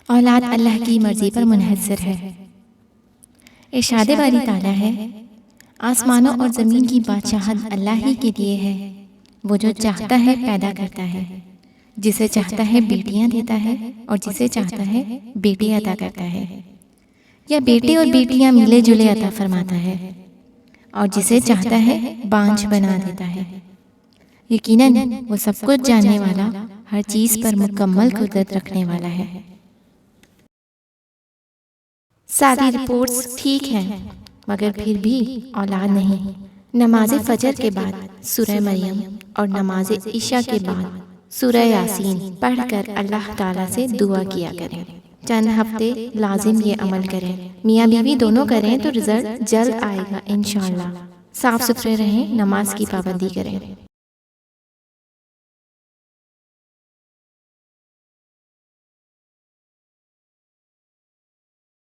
اولاد اللہ کی مرضی پر منحصر ہے۔ ارشاد باری تعالیٰ ہے، آسمانوں اور زمین کی بادشاہت اللہ ہی کے لیے ہے، وہ جو چاہتا ہے پیدا کرتا ہے، جسے چاہتا ہے بیٹیاں دیتا ہے اور جسے چاہتا ہے بیٹے عطا کرتا ہے، یا بیٹے اور بیٹیاں ملے جلے عطا فرماتا ہے، اور جسے چاہتا ہے بانجھ بنا دیتا ہے۔ یقیناً وہ سب کچھ جاننے والا، ہر چیز پر مکمل قدرت رکھنے والا ہے۔ ساری رپورٹس ٹھیک ہیں، مگر پھر بھی اولاد نہیں۔ نماز فجر کے بعد سورہ مریم اور نماز عشاء کے بعد سورہ یاسین پڑھ کر اللہ تعالیٰ سے دعا کیا کریں۔ چند ہفتے لازم یہ عمل کریں، میاں بیوی دونوں کریں تو رزلٹ جلد آئے گا انشاءاللہ۔ صاف ستھرے رہیں، نماز کی پابندی کریں۔